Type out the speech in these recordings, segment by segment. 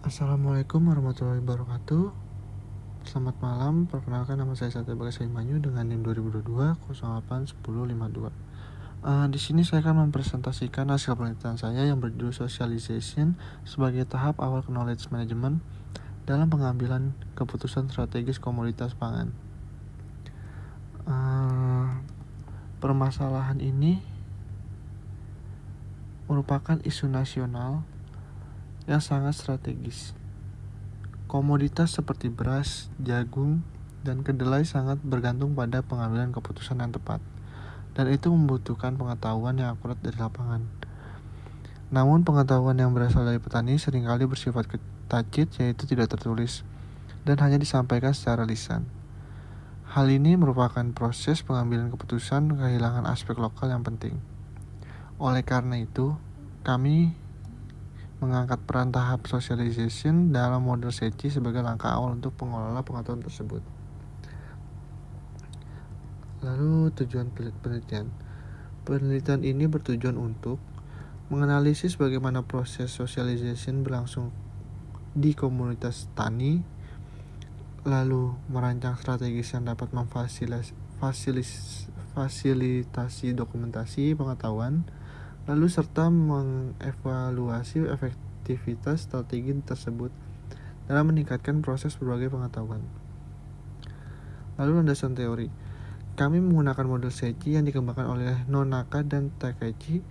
Assalamualaikum warahmatullahi wabarakatuh. Selamat malam, perkenalkan nama saya Satya Bagas Abimanyu dengan NIM 2022 08 10 52. Di sini saya akan mempresentasikan hasil penelitian saya yang berjudul Socialization sebagai tahap awal knowledge management dalam pengambilan keputusan strategis komoditas pangan. Permasalahan ini merupakan isu nasional yang sangat strategis. Komoditas seperti beras, jagung, dan kedelai sangat bergantung pada pengambilan keputusan yang tepat, dan itu membutuhkan pengetahuan yang akurat dari lapangan. Namun pengetahuan yang berasal dari petani seringkali bersifat tacit, yaitu tidak tertulis, dan hanya disampaikan secara lisan. Hal ini merupakan proses pengambilan keputusan kehilangan aspek lokal yang penting. Oleh karena itu, kami mengangkat peran tahap socialization dalam model SECI sebagai langkah awal untuk pengelola pengetahuan tersebut. Lalu tujuan penelitian. Penelitian ini bertujuan untuk menganalisis bagaimana proses socialization berlangsung di komunitas tani, lalu merancang strategis yang dapat memfasilitasi dokumentasi pengetahuan, lalu serta mengevaluasi efektivitas strategi tersebut dalam meningkatkan proses berbagai pengetahuan. Lalu landasan teori. Kami menggunakan model SECI yang dikembangkan oleh Nonaka dan Takeichi.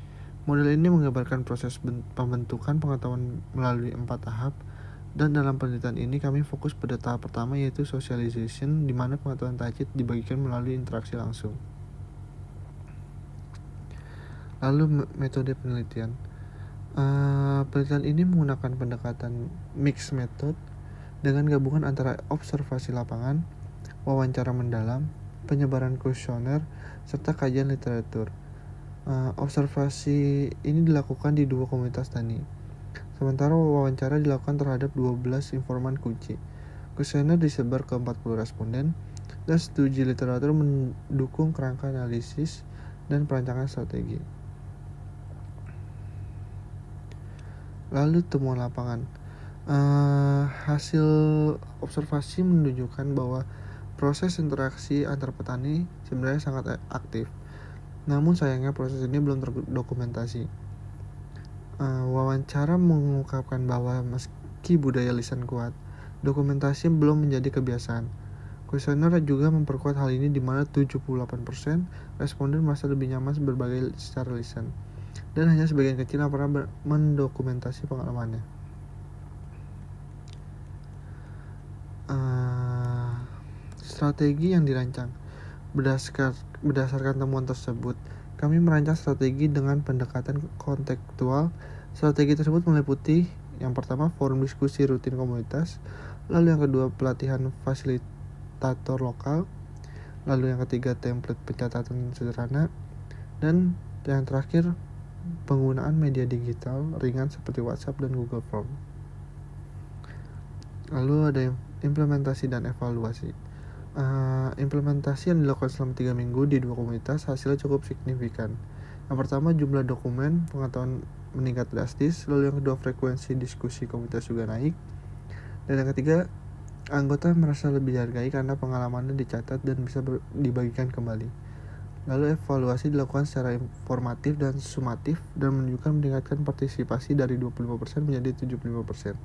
Model ini menggambarkan proses pembentukan pengetahuan melalui 4 tahap, dan dalam penelitian ini kami fokus pada tahap pertama, yaitu socialization, di mana pengetahuan tacit dibagikan melalui interaksi langsung. Lalu metode penelitian. Penelitian ini menggunakan pendekatan mixed method dengan gabungan antara observasi lapangan, wawancara mendalam, penyebaran kuesioner, serta kajian literatur. Observasi ini dilakukan di 2 komunitas tani, sementara wawancara dilakukan terhadap 12 informan kunci. Kuesioner disebar ke 40 responden, dan studi literatur mendukung kerangka analisis dan perancangan strategi. Lalu temuan lapangan. Hasil observasi menunjukkan bahwa proses interaksi antar petani sebenarnya sangat aktif. Namun sayangnya proses ini belum terdokumentasi. Wawancara mengungkapkan bahwa meski budaya lisan kuat, dokumentasi belum menjadi kebiasaan. Kuesioner juga memperkuat hal ini, di mana 78% responden merasa lebih nyaman berbagi secara lisan, dan hanya sebagian kecil yang pernah mendokumentasi pengalamannya. Strategi yang dirancang. Berdasarkan temuan tersebut, kami merancang strategi dengan pendekatan kontekstual. Strategi tersebut meliputi yang pertama, forum diskusi rutin komunitas, lalu yang kedua, pelatihan fasilitator lokal, lalu yang ketiga, template pencatatan sederhana, dan yang terakhir, penggunaan media digital ringan seperti WhatsApp dan Google Form. Lalu ada implementasi dan evaluasi. Implementasi yang dilakukan selama 3 minggu di 2 komunitas hasilnya cukup signifikan. Yang pertama, jumlah dokumen pengetahuan meningkat drastis, lalu yang kedua, frekuensi diskusi komunitas juga naik, dan yang ketiga, anggota merasa lebih dihargai karena pengalamannya dicatat dan bisa dibagikan kembali. Lalu evaluasi dilakukan secara informatif dan sumatif, dan menunjukkan meningkatkan partisipasi dari 25% menjadi 75%.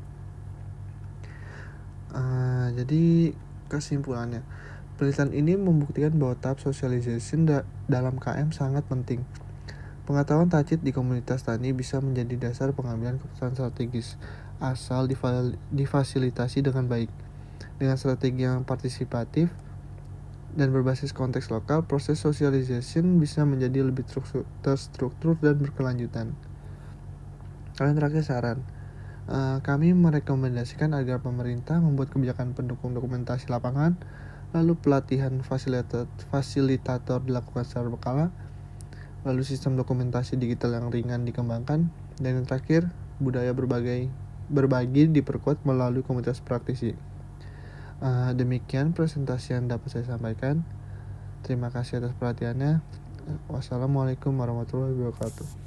Jadi kesimpulannya, penelitian ini membuktikan bahwa tahap socialization dalam KM sangat penting. Pengetahuan tacit di komunitas tani bisa menjadi dasar pengambilan keputusan strategis asal difasilitasi dengan baik. Dengan strategi yang partisipatif dan berbasis konteks lokal, proses socialization bisa menjadi lebih terstruktur dan berkelanjutan. Kalian terakhir saran. Kami merekomendasikan agar pemerintah membuat kebijakan pendukung dokumentasi lapangan, lalu pelatihan fasilitator dilakukan secara berkala, lalu sistem dokumentasi digital yang ringan dikembangkan, dan yang terakhir, budaya berbagi diperkuat melalui komunitas praktisi. Demikian presentasi yang dapat saya sampaikan. Terima kasih atas perhatiannya. Wassalamualaikum warahmatullahi wabarakatuh.